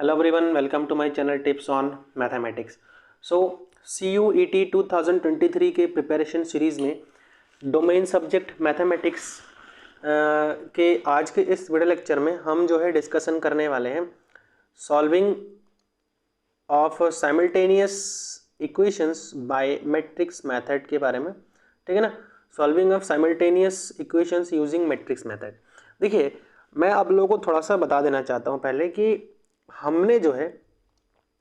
Hello everyone, welcome to my channel Tips on Mathematics. So CUET 2023 के preparation series में domain subject mathematics के आज के इस वीडियो लेक्चर में हम जो है डिस्कशन करने वाले हैं solving of simultaneous equations bye matrix method के बारे में। ठीक है ना, solving of simultaneous equations using matrix method. देखिए, मैं आप लोगों को थोड़ा सा बता देना चाहता हूँ पहले कि हमने जो है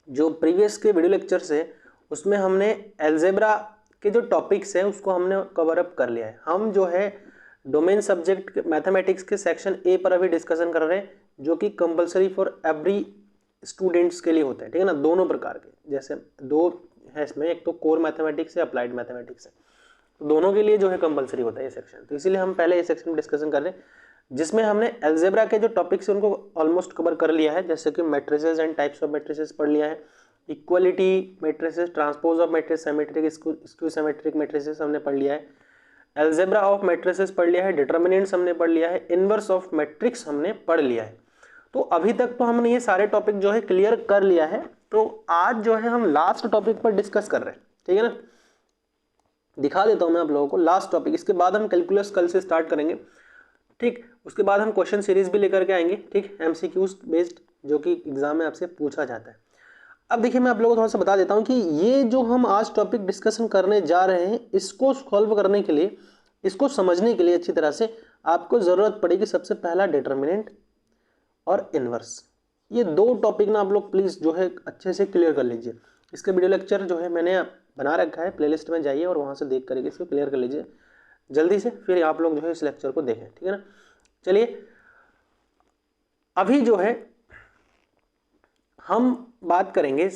जो प्रीवियस के वीडियो लेक्चर्स है उसमें हमने अलजेब्रा के जो टॉपिक्स हैं उसको हमने कवर अप कर लिया है। हम जो है डोमेन सब्जेक्ट मैथमेटिक्स के सेक्शन ए पर अभी डिस्कशन कर रहे हैं, जो कि कंपलसरी फॉर एवरी स्टूडेंट्स के लिए होते हैं। ठीक है ना, दोनों प्रकार के, जैसे दो है इसमें, एक तो कोर मैथमेटिक्स है, अप्लाइड मैथमेटिक्स है, तो दोनों के लिए जो है कंपलसरी होता है ये सेक्शन। तो इसीलिए हम पहले ये सेक्शन में डिस्कशन कर रहे हैं जिसमें हमने अलजेब्रा के जो टॉपिक्स हैं उनको ऑलमोस्ट कवर कर लिया है, जैसे कि matrices and types of matrices पढ़ लिया है, equality matrices, transpose of matrix, symmetric, skew symmetric matrices हमने पढ़ लिया है, अलजेब्रा ऑफ मैट्रिसेस पढ़ लिया है, डिटर्मिनेंट्स हमने पढ़ लिया है, इनवर्स ऑफ मैट्रिक्स हमने पढ़ लिया है। तो अभी तक तो हमने ये सारे टॉपिक जो है क्लियर कर लिया है। तो आज जो है हम लास्ट टॉपिक पर डिस्कस कर रहे हैं। ठीक है ना, दिखा देता हूं मैं आप लोगों को लास्ट टॉपिक। इसके बाद हम कैलकुलस कल से स्टार्ट करेंगे। ठीक, उसके बाद हम क्वेश्चन सीरीज भी लेकर के आएंगे। ठीक, एमसीक्यूज बेस्ड, जो कि एग्जाम में आपसे पूछा जाता है। अब देखिए, मैं आप लोगों को थोड़ा सा बता देता हूं कि ये जो हम आज टॉपिक डिस्कशन करने जा रहे हैं, इसको सॉल्व करने के लिए, इसको समझने के लिए अच्छी तरह से आपको जरूरत पड़ेगी सबसे पहला डिटर्मिनेंट और इनवर्स। ये दो टॉपिक ना आप लोग प्लीज जो है अच्छे से क्लियर कर लीजिए। इसके वीडियो लेक्चर जो है मैंने बना रखा है, प्लेलिस्ट में जाइए और वहां से देख करके इसको क्लियर कर लीजिए जल्दी से, फिर आप लोग जो है इस लेक्चर को देखें। ठीक है ना, चलिए अभी जो है हम बात करेंगे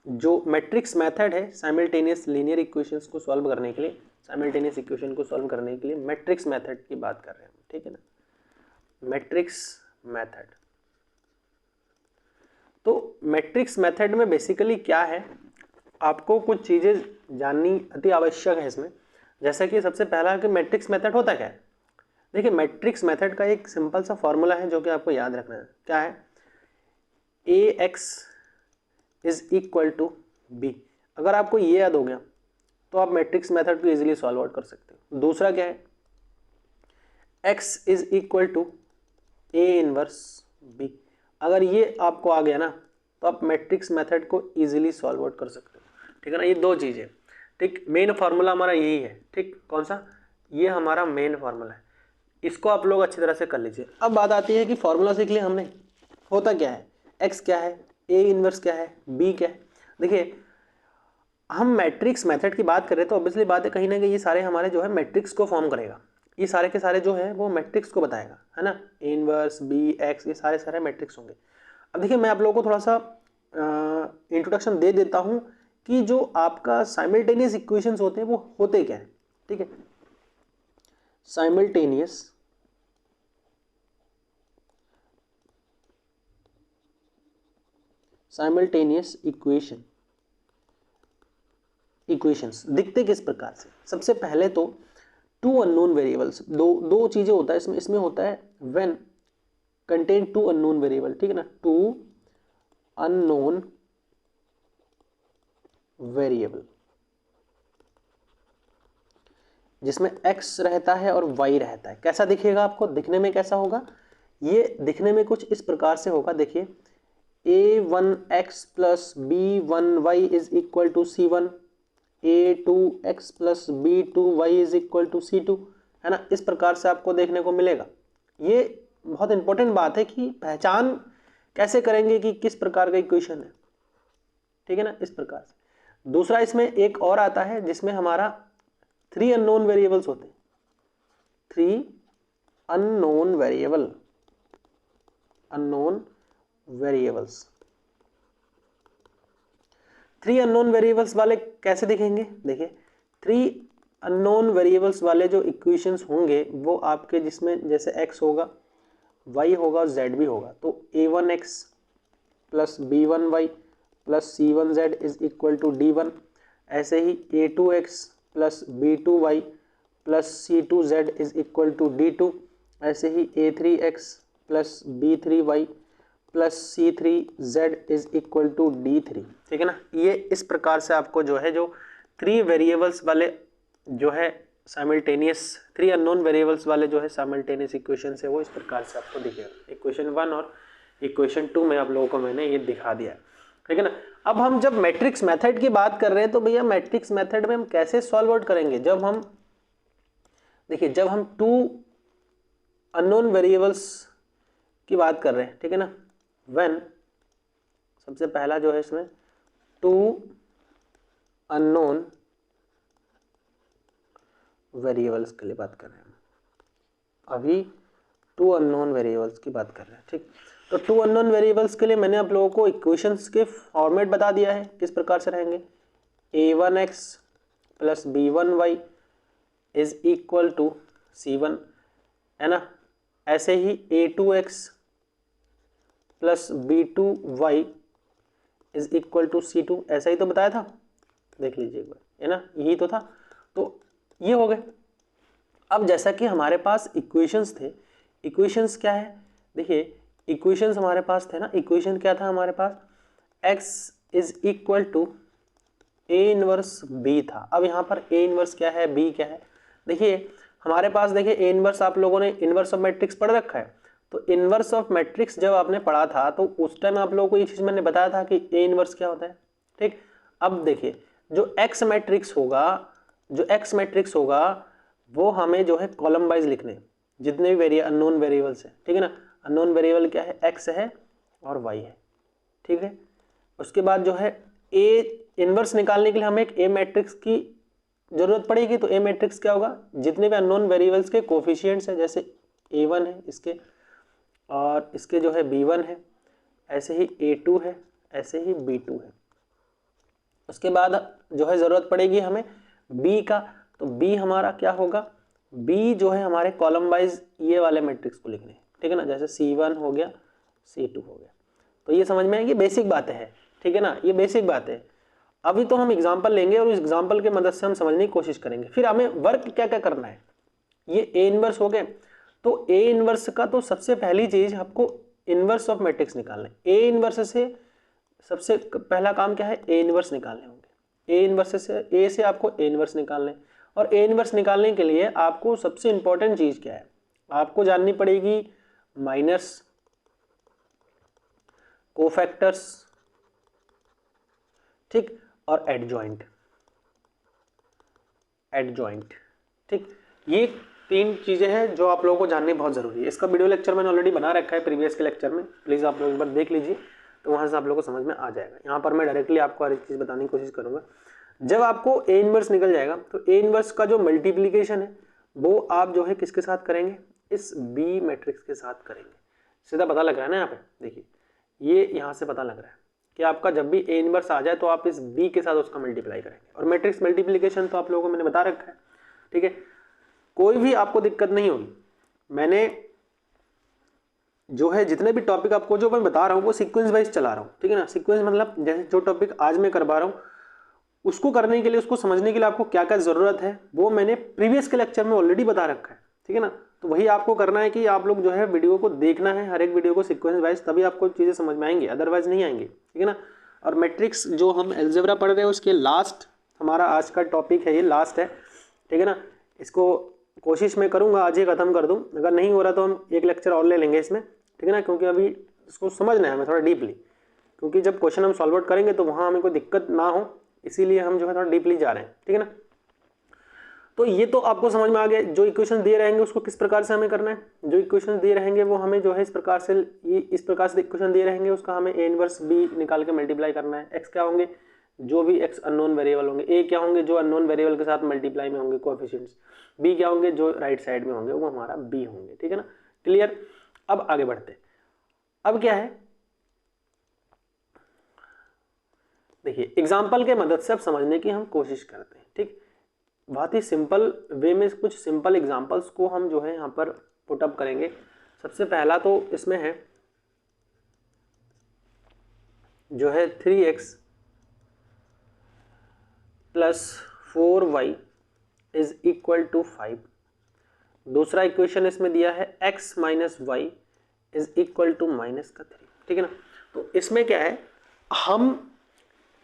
जो मैट्रिक्स मेथड है साइमल्टेनियस लीनियर इक्वेशंस को सॉल्व करने के लिए, साइमल्टेनियस इक्वेशन को सॉल्व करने के लिए मैट्रिक्स मेथड की बात कर रहे हैं। ठीक है ना, मैट्रिक्स मेथड। तो मैट्रिक्स मेथड में बेसिकली क्या है, आपको कुछ चीजें जाननी अति आवश्यक है इसमें। जैसे कि सबसे पहला कि मैट्रिक्स मेथड होता क्या है। देखिए, मैट्रिक्स मेथड का एक सिंपल सा फॉर्मूला है जो कि आपको याद रखना है। क्या है? AX is equal to B। अगर आपको ये याद हो गया तो आप मैट्रिक्स मेथड को इजीली सॉल्व आउट कर सकते हो। दूसरा क्या है? X is equal to A inverse B। अगर ये आपको आ गया ना तो आप मैट्रिक्स मेथड को इजीली सॉल्व आउट कर सकते हो। ठीक है ना, ये दो चीजें। ठीक, मेन फार्मूला हमारा यही है। ठीक, कौन सा? ये हमारा मेन फार्मूला है, इसको आप लोग अच्छी तरह से कर लीजिए। अब बात आती है कि फॉर्मूला सीख लिया हमने, होता क्या है, x क्या है, a इनवर्स क्या है, b क्या है। देखिए, हम मैट्रिक्स मेथड की बात करें तो ऑब्वियसली बात है, कहीं ना कहीं ये सारे हमारे जो है मैट्रिक्स को फॉर्म करेगा। ये सारे के सारे जो है वो मैट्रिक्स को बताएगा, है ना। a इनवर्स, b, x, ये सारे सारे मैट्रिक्स होंगे। अब देखिए, मैं आप लोगों को थोड़ा सा इंट्रोडक्शन दे देता हूँ कि जो आपका साइमल्टेनियस इक्वेशंस होते हैं वो होते क्या है। ठीक है, साइमल्टेनियस इक्वेशंस दिखते किस प्रकार से। सबसे पहले तो टू अननोन वेरिएबल्स, दो चीजें होता है इसमें। इसमें होता है when contain two unknown variable. ठीक है ना, टू अननोन वेरिएबल, जिसमें x रहता है और y रहता है। कैसा दिखेगा आपको, दिखने में कैसा होगा? ये दिखने में कुछ इस प्रकार से होगा। देखिए, a1x plus b1y is equal to c1, a2x plus b2y is equal to c2, है ना। इस प्रकार से आपको देखने को मिलेगा। ये बहुत इंपॉर्टेंट बात है कि पहचान कैसे करेंगे कि किस प्रकार का इक्वेशन है। ठीक है ना, इस प्रकार से। दूसरा, इसमें एक और आता है जिसमें हमारा 3 अननोन वेरिएबल्स होते हैं। 3 अननोन वेरिएबल्स 3 अननोन वेरिएबल्स वाले कैसे दिखेंगे? देखिए, 3 अननोन वेरिएबल्स वाले जो इक्वेशंस होंगे वो आपके, जिसमें जैसे x होगा, y होगा और z भी होगा। तो a1x plus b1y plus c1z is equal to d1। ऐसे ही a2x plus b2y plus c2z is equal to d2। ऐसे ही a3x plus b3y plus C3Z is equal to D3, ठीक है ना। ये इस प्रकार से आपको जो है जो 3 वेरिएबल्स वाले जो है साइमल्टेनियस 3 अननोन वेरिएबल्स वाले जो है साइमल्टेनियस इक्वेशन है वो इस प्रकार से आपको दिखेगा। इक्वेशन 1 और इक्वेशन 2 में आप लोगों को मैंने ये दिखा दिया है, ठीक है ना। अब हम जब मैट्रिक्स मेथड की बात कर रहे हैं तो भैया मैट्रिक्स मेथड में हम कैसे सॉल्व आउट करेंगे, जब हम देखिए जब हम 2 अननोन वेरिएबल्स की बात कर रहे हैं, ठीक है ना। व्हेन सबसे पहला जो है इसमें 2 अननोन वेरिएबल्स के लिए बात कर रहे हैं, अभी 2 अननोन वेरिएबल्स की बात कर रहे हैं, ठीक। तो 2 अननोन वेरिएबल्स के लिए मैंने आप लोगों को इक्वेशंस के फॉर्मेट बता दिया है, किस प्रकार से रहेंगे। a1x plus b1y is equal to c1, है ना। ऐसे ही a2x plus b2y is equal to c2, ऐसा ही तो बताया था, देख लीजिए एक बार, है ना, यही तो था। तो ये हो गए। अब जैसा कि हमारे पास इक्वेशंस थे, इक्वेशंस क्या है, देखिए इक्वेशंस हमारे पास थे ना, इक्वेशन क्या था हमारे पास, x is equal to a inverse b था। अब यहाँ पर a इनवर्स क्या है, b क्या है, देखिए हमारे पास, देखिए a इनवर्स आप लोगों ने इनवर्स ऑफ मैट्रिक्स पढ़ रखा है। तो इनवर्स ऑफ मैट्रिक्स जब आपने पढ़ा था तो उस टाइम आप लोगों को ये चीज़ मैंने बताया था कि a इनवर्स क्या होता है, ठीक। अब देखिए जो x मैट्रिक्स होगा, जो x मैट्रिक्स होगा वो हमें जो है कॉलम वाइज लिखने, जितने भी अननोन वेरिएबल्स है, ठीक है ना। अननोन वेरिएबल क्या है, x है और y है, ठीक है। उसके बाद जो है a इनवर्स निकालने के लिए हमें एक a मैट्रिक्स की जरूरत पड़ेगी। तो a मैट्रिक्स क्या होगा, जितने भी अननोन वेरिएबल्स के कोफिशिएंट्स है, जैसे a1 है इसके, और इसके जो है b1 है, ऐसे ही a2 है, ऐसे ही b2 है। उसके बाद जो है ज़रूरत पड़ेगी हमें b का, तो b हमारा क्या होगा, b जो है हमारे कॉलम वाइज ये वाले मैट्रिक्स को लिखने, ठीक है ना, जैसे c1 हो गया, c2 हो गया। तो ये समझ में आएगी, बेसिक बातें हैं, ठीक है ना, ये बेसिक बातें है। अभी तो हम एग्जाम्पल लेंगे और इस एग्जाम्पल के मदद से हम समझने की कोशिश करेंगे। फिर हमें वर्क क्या क्या करना है, ये a इनवर्स हो गए। तो a इनवर्स का तो सबसे पहली चीज आपको इनवर्स ऑफ मैट्रिक्स निकालना है। a इनवर्स से सबसे पहला काम क्या है, a इनवर्स निकालने होंगे। a इनवर्स से a से आपको a इनवर्स निकालने, और a इनवर्स निकालने के लिए आपको सबसे इंपॉर्टेंट चीज क्या है, आपको जाननी पड़ेगी माइनस, कोफैक्टर्स, ठीक, और एडजॉइंट, ठीक। ये 3 चीजें हैं जो आप लोगों को जाननी बहुत जरूरी है। इसका वीडियो लेक्चर मैंने ऑलरेडी बना रखा है प्रीवियस के लेक्चर में, प्लीज आप लोग एक बार देख लीजिए, तो वहां से आप लोगों को समझ में आ जाएगा। यहाँ पर मैं डायरेक्टली आपको हर एक चीज बताने की कोशिश करूंगा। जब आपको a इनवर्स निकल जाएगा तो a इनवर्स का जो मल्टीप्लीकेशन है वो आप जो है किसके साथ करेंगे, इस b मैट्रिक्स के साथ करेंगे। सीधा पता लग रहा है ना, यहाँ पे देखिए ये यहाँ से पता लग रहा है कि आपका जब भी a इनवर्स आ जाए तो आप इस b के साथ उसका मल्टीप्लाई करेंगे। और मैट्रिक्स मल्टीप्लीकेशन तो आप लोगों को मैंने बता रखा है, ठीक है, कोई भी आपको दिक्कत नहीं होगी। मैंने जो है जितने भी टॉपिक आपको जो मैं बता रहा हूँ वो सीक्वेंस वाइज चला रहा हूँ, ठीक है ना। सीक्वेंस मतलब जैसे जो टॉपिक आज मैं करवा रहा हूँ उसको करने के लिए, उसको समझने के लिए आपको क्या क्या जरूरत है वो मैंने प्रीवियस के लेक्चर में ऑलरेडी बता रखा है, ठीक है ना। तो वही आपको करना है कि आप लोग जो है वीडियो को देखना है, हर एक वीडियो को सीक्वेंस वाइज, तभी आपको चीज़ें समझ में आएंगी, अदरवाइज नहीं आएंगी, ठीक है ना। और मैट्रिक्स जो हम अलजेब्रा पढ़ रहे हैं उसके लास्ट हमारा आज का टॉपिक है, ये लास्ट है, ठीक है ना। इसको कोशिश मैं करूँगा आज ही खत्म कर दूँ, अगर नहीं हो रहा तो हम एक लेक्चर और ले लेंगे इसमें, ठीक है ना, क्योंकि अभी इसको समझना है हमें थोड़ा डीपली, क्योंकि जब क्वेश्चन हम सॉल्व आउट करेंगे तो वहाँ हमें कोई दिक्कत ना हो, इसीलिए हम जो है थोड़ा डीपली जा रहे हैं, ठीक है ना। तो ये तो आपको समझ में आ गया, जो इक्वेशन दिए रहेंगे उसको किस प्रकार से हमें करना है, जो इक्वेशन दिए रहेंगे वो हमें जो है इस प्रकार से, ये इस प्रकार से इक्वेशन दिए रहेंगे उसका हमें a इनवर्स b निकाल के मल्टीप्लाई करना है। x क्या होंगे, जो भी x अननोन वेरिएबल होंगे, a क्या होंगे जो अननोन वेरिएबल के साथ मल्टीप्लाई में होंगे कोएफिशिएंट्स, b क्या होंगे जो राइट साइड में होंगे वो हमारा b होंगे, ठीक है ना, क्लियर। अब आगे बढ़ते हैं। अब क्या है, देखिए एग्जाम्पल के मदद से अब समझने की हम कोशिश करते हैं, ठीक। बहुत ही सिंपल वे में कुछ सिंपल एग्जाम्पल्स को हम जो है यहाँ पर पुटअप करेंगे। सबसे पहला तो इसमें है जो है 3x plus 4y is equal to 5। दूसरा इक्वेशन इसमें दिया है x minus y is equal to -3, ठीक है ना। तो इसमें क्या है, हम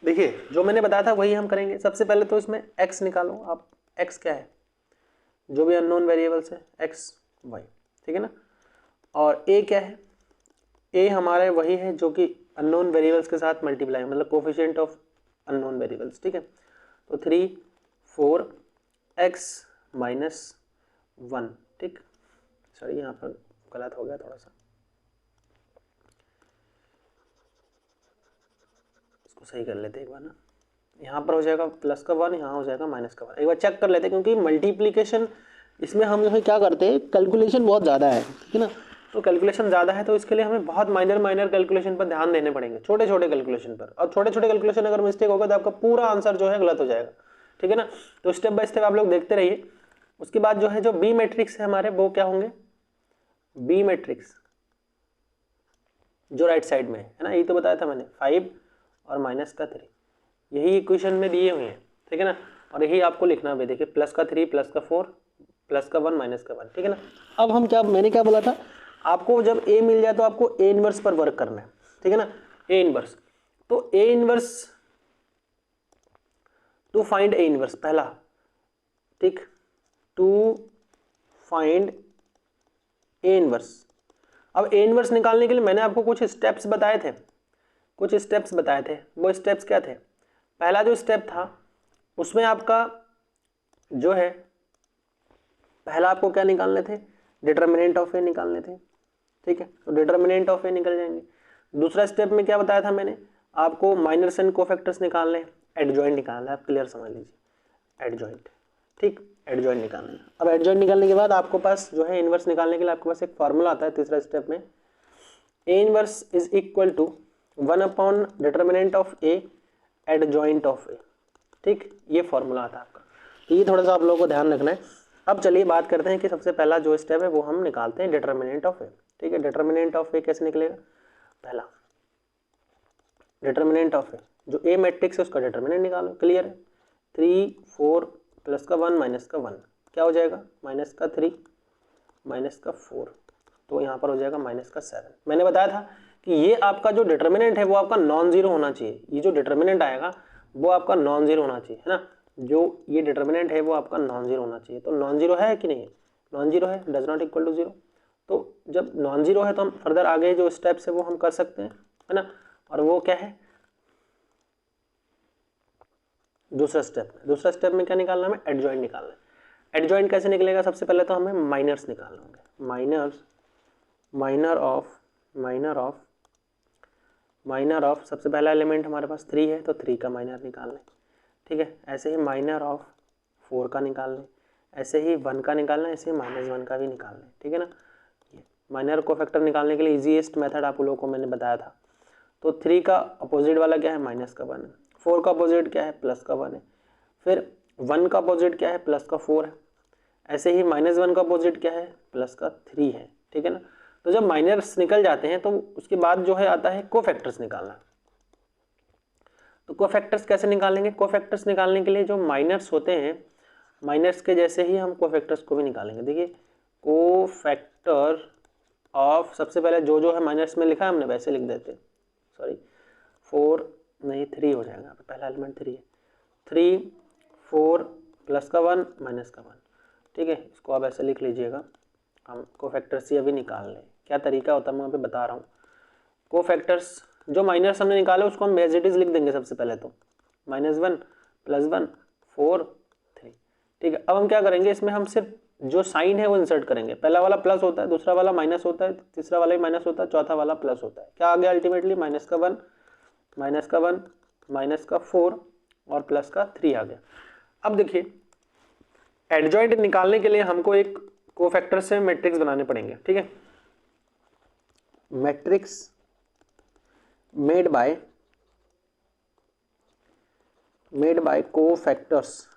देखिए जो मैंने बताया था वही हम करेंगे। सबसे पहले तो इसमें x निकालो आप, x क्या है, जो भी अननोन वेरिएबल्स है x y, ठीक है ना। और a क्या है, a हमारे वही है जो कि अननोन वेरिएबल्स के साथ मल्टीप्लाई, मतलब कोफिशिएंट ऑफ अननोन वेरिएबल्स, ठीक है। तो 3 4 x माइनस 1, ठीक। सॉरी यहाँ पर गलत हो गया थोड़ा सा, इसको सही कर लेते एक बार ना। यहाँ पर हो जाएगा प्लस का 1, यहाँ हो जाएगा माइनस का 1। एक बार चेक कर लेते हैं, क्योंकि मल्टीप्लिकेशन इसमें हम जो है क्या करते हैं, कैलकुलेशन बहुत ज़्यादा है, ठीक है ना। तो कैलकुलेशन ज़्यादा है तो इसके लिए हमें बहुत माइनर कैलकुलेशन पर ध्यान देने पड़ेंगे, छोटे छोटे कैलकुलेशन पर। और छोटे छोटे कैलकुलेशन अगर मिस्टेक होगा तो आपका पूरा आंसर जो है गलत हो जाएगा, ठीक है ना। तो स्टेप बाय स्टेप आप लोग देखते रहिए। उसके बाद जो है जो बी मैट्रिक्स है हमारे, वो क्या होंगे, बी मैट्रिक्स जो राइट साइड में है ना, यही तो बताया था मैंने, 5 और माइनस का 3, यही इक्वेशन में दिए हुए हैं, ठीक है ना। और यही आपको लिखना है, देखिए प्लस का 3 प्लस का 4 प्लस का 1 माइनस का 1, ठीक है ना। अब हम क्या, मैंने क्या बोला था आपको, जब ए मिल जाए तो आपको ए इनवर्स पर वर्क करना है, ठीक है ना। ए इनवर्स, तो A inverse two find A inverse पहला, ठीक, टू फाइंड ए इनवर्स। अब ए इनवर्स निकालने के लिए मैंने आपको कुछ स्टेप्स बताए थे, वो स्टेप्स क्या थे। पहला जो स्टेप था उसमें आपका जो है, पहला आपको क्या निकालने थे, डिटर्मिनेंट ऑफ ए निकालने थे, ठीक है। तो डिटर्मिनेंट ऑफ ए निकल जाएंगे। दूसरा स्टेप में क्या बताया था मैंने आपको, माइनर्स एंड कोफैक्टर्स निकालने, एडजॉइंट निकालना है, आप क्लियर समझ लीजिए, एडजॉइंट, ठीक, एडजॉइंट निकालना। अब एडजॉइंट निकालने के बाद आपको पास जो है इनवर्स निकालने के लिए आपके पास एक फॉर्मूला आता है तीसरा स्टेप में, a inverse is equal to 1 upon determinant of a adjoint of a, ठीक, ये फॉर्मूला आता है आपका। तो ये थोड़ा सा आप लोगों को ध्यान रखना है। अब चलिए बात करते हैं कि सबसे पहला जो स्टेप है वो हम निकालते हैं डिटर्मिनेंट ऑफ ए, ठीक है। डिटर्मिनेंट ऑफ ए कैसे निकलेगा, पहला डिटर्मिनेंट ऑफ ए, जो ए मैट्रिक्स है उसका डिटर्मिनेंट निकालो, क्लियर है। 3 4 प्लस का 1 माइनस का 1 क्या हो जाएगा, माइनस का 3 माइनस का 4, तो यहाँ पर हो जाएगा माइनस का 7। मैंने बताया था कि ये आपका जो डिटर्मिनेंट है वो आपका नॉन जीरो होना चाहिए, ये जो डिटर्मिनेंट आएगा वो आपका नॉन जीरो होना चाहिए, है ना। जो ये डिटर्मिनेंट है वो आपका नॉन जीरो होना चाहिए। तो नॉन जीरो है कि नहीं, नॉन जीरो है, does not equal to zero. तो जब नॉन जीरो है तो हम फर्दर आगे जो स्टेप्स है वो हम कर सकते हैं, है ना। और वो क्या है, दूसरा स्टेप में क्या निकालना है, हमें एडजॉइंट निकालना है। एडजॉइंट कैसे निकलेगा, सबसे पहले तो हमें माइनर्स निकालना होंगे, माइनर ऑफ सबसे पहला एलिमेंट हमारे पास 3 है तो 3 का माइनर निकाल लें, ठीक है। ऐसे ही माइनर ऑफ 4 का निकाल लें, ऐसे ही 1 का निकालना है, ऐसे ही -1 का भी निकाल लें, ठीक है ना। ये माइनर को फैक्टर निकालने के लिए इजीएस्ट मेथड आप लोगों को मैंने बताया था। तो 3 का अपोजिट वाला क्या है, माइनस का 1 है। 4 का अपोजिट क्या है, प्लस का 1 है। फिर 1 का अपोजिट क्या है, प्लस का 4 है। ऐसे ही -1 का अपोजिट क्या है, प्लस का 3 है, ठीक है ना। तो जब माइनर्स निकल जाते हैं तो उसके बाद जो है आता है कोफैक्टर्स निकालना। तो कोफैक्टर्स कैसे निकालेंगे, कोफैक्टर्स निकालने के लिए जो माइनर्स होते हैं, माइनर्स के जैसे ही हम कोफैक्टर्स को भी निकालेंगे। देखिए कोफैक्टर ऑफ, सबसे पहले जो है माइनर्स में लिखा है हमने वैसे लिख देते हैं, सॉरी 4 नहीं 3 हो जाएगा, पहला एलिमेंट 3 है। 3 4 प्लस का 1 माइनस का 1, ठीक है। इसको आप ऐसे लिख लीजिएगा। हम कोफैक्टर्स ही अभी निकाल लें, क्या तरीका होता है मैं अभी बता रहा हूँ। कोफैक्टर्स जो माइनर्स हमने निकाले उसको हम एज इट इज लिख देंगे सबसे पहले तो, -1 +1 4 3, ठीक है। अब हम क्या करेंगे, इसमें हम सिर्फ जो साइन है वो इंसर्ट करेंगे। पहला वाला प्लस होता है, दूसरा वाला माइनस होता है, तीसरा वाला भी माइनस होता है, चौथा वाला प्लस होता है। क्या आ गया अल्टीमेटली, -1 -1 -4 और प्लस का 3 आ गया। अब देखिए एडजॉइंट निकालने के लिए हमको एक कोफैक्टर से मैट्रिक्स बनाने पड़ेंगे, ठीक है। मैट्रिक्स मेड बाय कोफैक्टर्स,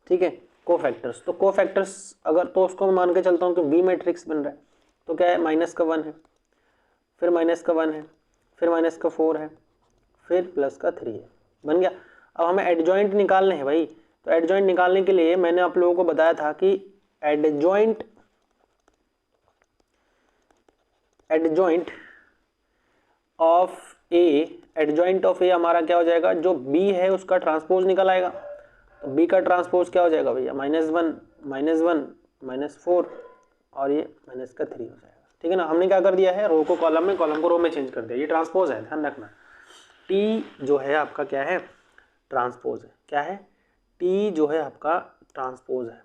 ठीक है, कोफैक्टर्स। तो कोफैक्टर्स अगर, तो उसको मैं मान के चलता हूँ कि बी मैट्रिक्स बन रहा है, तो क्या है, -1 है, फिर -1 है, फिर -4 है, फिर प्लस का 3 है, बन गया। अब हमें एडजॉइंट निकालने हैं भाई। तो एडजॉइंट निकालने के लिए मैंने आप लोगों को बताया था कि adjoint of a, adjoint of a हमारा क्या हो जाएगा, जो बी है उसका ट्रांसपोज निकल आएगा। तो बी का ट्रांसपोज क्या हो जाएगा भैया, -1 -1 -4 और ये -3 हो जाएगा। ठीक है ना, हमने क्या कर दिया है, रो को कॉलम में, कॉलम को रो में चेंज कर दिया। ये ट्रांसपोज है, ध्यान रखना। टी जो है आपका क्या है, ट्रांसपोज है। क्या है, टी जो है आपका ट्रांसपोज है।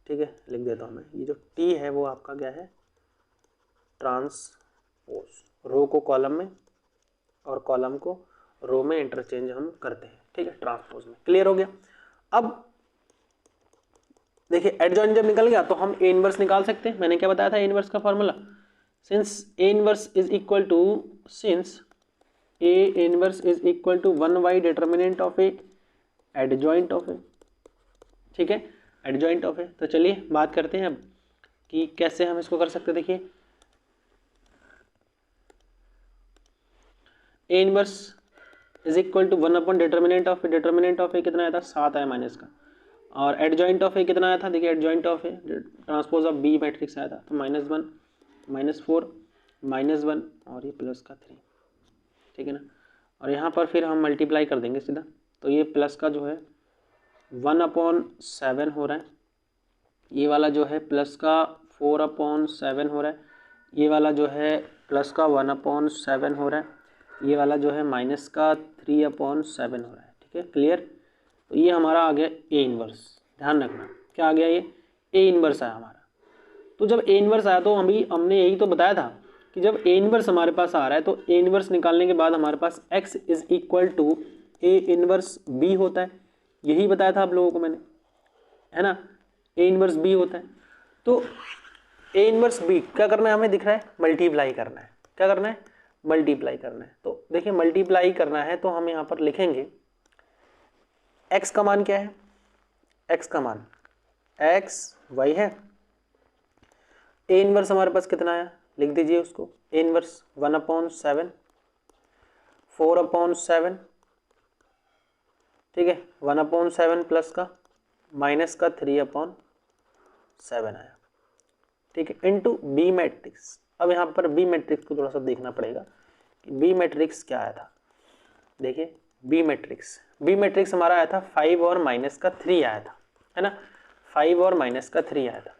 ठीक है, लिख देता हूँ मैं, ये जो टी है वो आपका क्या है, ट्रांसपोज। रो को कॉलम में और कॉलम को रो में इंटरचेंज हम करते हैं। ठीक है, ट्रांसपोज में। क्लियर हो गया। अब देखिए एडजॉइंट जब निकल गया तो हम ए इनवर्स निकाल सकते हैं। मैंने क्या बताया था ए इनवर्स का formula, since a inverse is equal to, since a inverse is equal to 1 by determinant of a adjoint of a. ठीक है, एडजॉइंट ऑफ ए। तो चलिए बात करते हैं अब कि कैसे हम इसको कर सकते हैं। देखिए a inverse is equal to 1 upon determinant of a, determinant of a कितना आया था, 7 आया माइनस का, और एडजॉइंट ऑफ ए कितना आया था, देखिए adjoint of A transpose of B matrix आया था, तो -1 -4 -1 और ये प्लस का 3। ठीक है ना, और यहाँ पर फिर हम मल्टीप्लाई कर देंगे सीधा, तो ये प्लस का जो है 1/7 हो रहा है, ये वाला जो है प्लस का 4/7 हो रहा है, ये वाला जो है प्लस का 1/7 हो रहा है, ये वाला जो है माइनस का 3/7 हो रहा है। ठीक है, क्लियर। तो ये हमारा आ गया ए इनवर्स। ध्यान रखना क्या आ गया, ये ए इनवर्स आया हमारा। तो जब ए इनवर्स आया तो हमने यही तो बताया था कि जब ए इनवर्स हमारे पास आ रहा है तो ए इनवर्स निकालने के बाद हमारे पास x is equal to A inverse B होता है। यही बताया था आप लोगों को मैंने, है ना, ए इनवर्स बी होता है। तो ए इनवर्स बी क्या करना है, हमें दिख रहा है मल्टीप्लाई करना है। क्या करना है, मल्टीप्लाई करना है। तो देखिए मल्टीप्लाई करना है तो हम यहाँ पर लिखेंगे x का मान क्या है, x का मान x y है। ए इनवर्स हमारे पास कितना आया, लिख दीजिए उसको, ए इनवर्स 1/7 4/7। ठीक है, 1/7 प्लस का माइनस का 3/7 आया। ठीक है, इनटू बी मैट्रिक्स। अब यहाँ पर बी मैट्रिक्स को थोड़ा सा देखना पड़ेगा कि बी मैट्रिक्स क्या आया था। देखिए बी मैट्रिक्स हमारा आया था 5 और -3 आया था, है ना, 5 और -3 आया था।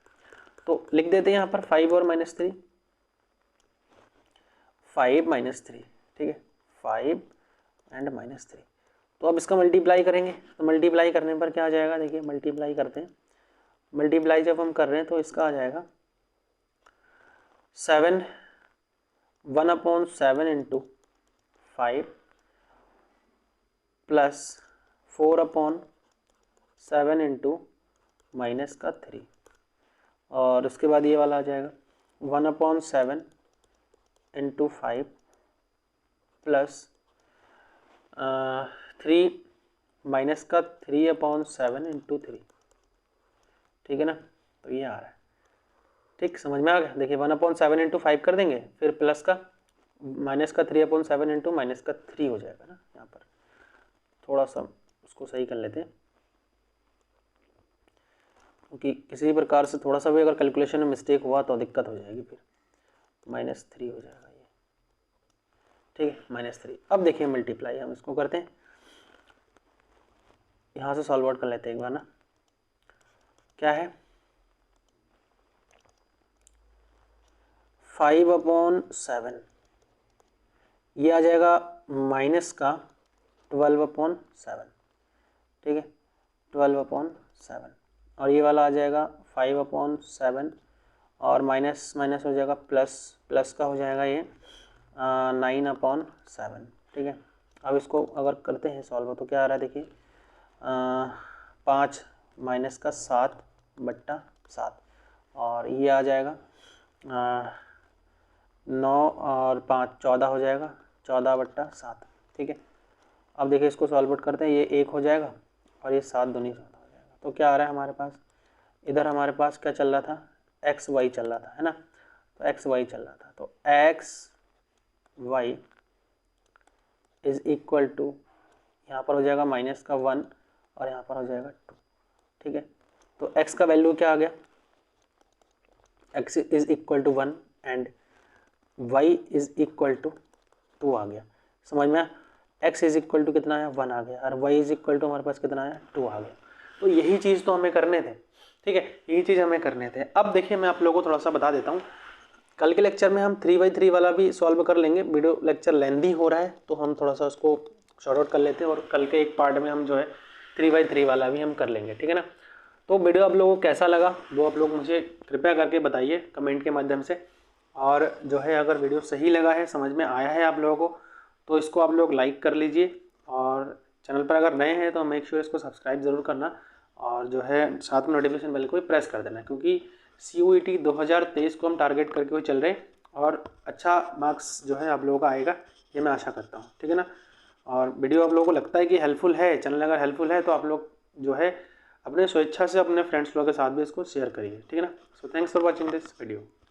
तो लिख देते हैं यहाँ पर 5 और -3, 5 -3। ठीक है, 5 एंड -3। तो अब इसका मल्टीप्लाई करेंगे, तो मल्टीप्लाई करने पर क्या आ जाएगा, देखिए मल्टीप्लाई करते हैं। मल्टीप्लाई जब हम कर रहे हैं तो इसका आ जाएगा 7 1/7 इंटू 5 प्लस 4/7 इंटू माइनस का 3, और उसके बाद ये वाला आ जाएगा 1/7 इंटू 5 प्लस 3 माइनस का 3/7 इंटू 3। ठीक है ना, तो ये आ रहा है। ठीक, समझ में आ गया। देखिए 1/7 इंटू 5 कर देंगे, फिर प्लस का माइनस का 3/7 इंटू माइनस का 3 हो जाएगा ना। यहाँ पर थोड़ा सा उसको सही कर लेते हैं, क्योंकि किसी प्रकार से थोड़ा सा भी अगर कैलकुलेशन में मिस्टेक हुआ तो दिक्कत हो जाएगी, फिर -3 हो जाएगा ये। ठीक है, -3। अब देखिए मल्टीप्लाई हम इसको करते हैं, यहाँ से सॉल्व आउट कर लेते हैं एक बार ना। क्या है, 5/7, ये आ जाएगा माइनस का 12/7। ठीक है, 12/7, और ये वाला आ जाएगा 5/7, और माइनस माइनस हो जाएगा प्लस का हो जाएगा ये 9/7। ठीक है, अब इसको अगर करते हैं सॉल्व तो क्या आ रहा है, देखिए 5 माइनस का 7/7, और ये आ जाएगा 9 और 5 14 हो जाएगा, 14/7। ठीक है, अब देखिए इसको सॉल्व आउट करते हैं, ये 1 हो जाएगा और ये 7 दूनी 14 हो जाएगा। तो क्या आ रहा है हमारे पास, इधर हमारे पास क्या चल रहा था, एक्स वाई चल रहा था, है ना, तो एक्स वाई चल रहा था। तो x y is equal to, यहाँ पर हो जाएगा माइनस का 1 और यहाँ पर हो जाएगा 2। ठीक है, तो x का वैल्यू क्या आ गया, x is equal to 1 and y is equal to 2 आ गया। समझ में, x इज इक्वल टू कितना है 1 आ गया और y इज इक्वल टू हमारे पास कितना है 2 आ गया। तो यही चीज़ तो हमें करने थे, ठीक है, यही चीज़ हमें करने थे। अब देखिए मैं आप लोगों को थोड़ा सा बता देता हूँ, कल के लेक्चर में हम 3x3 वाला भी सॉल्व कर लेंगे। वीडियो लेक्चर लेंदी हो रहा है तो हम थोड़ा सा उसको शॉर्ट आउट कर लेते हैं और कल के एक पार्ट में हम जो है 3x3 वाला भी हम कर लेंगे, ठीक है ना। तो वीडियो आप लोगों को कैसा लगा वो आप लोग मुझे कृपया करके बताइए कमेंट के माध्यम से। और जो है अगर वीडियो सही लगा है, समझ में आया है आप लोगों को, तो इसको आप लोग लाइक कर लीजिए और चैनल पर अगर नए हैं तो मेक श्योर इसको सब्सक्राइब ज़रूर करना और जो है साथ में नोटिफिकेशन बेल को भी प्रेस कर देना, क्योंकि CUET 2023 को हम टारगेट करके हुए चल रहे हैं और अच्छा मार्क्स जो है आप लोगों का आएगा, ये मैं आशा करता हूँ, ठीक है ना। और वीडियो आप लोगों को लगता है कि हेल्पफुल है, चैनल अगर हेल्पफुल है तो आप लोग जो है अपने स्वेच्छा से अपने फ्रेंड्स लोगों के साथ भी इसको शेयर करिए, ठीक है ना। So thanks for watching this video.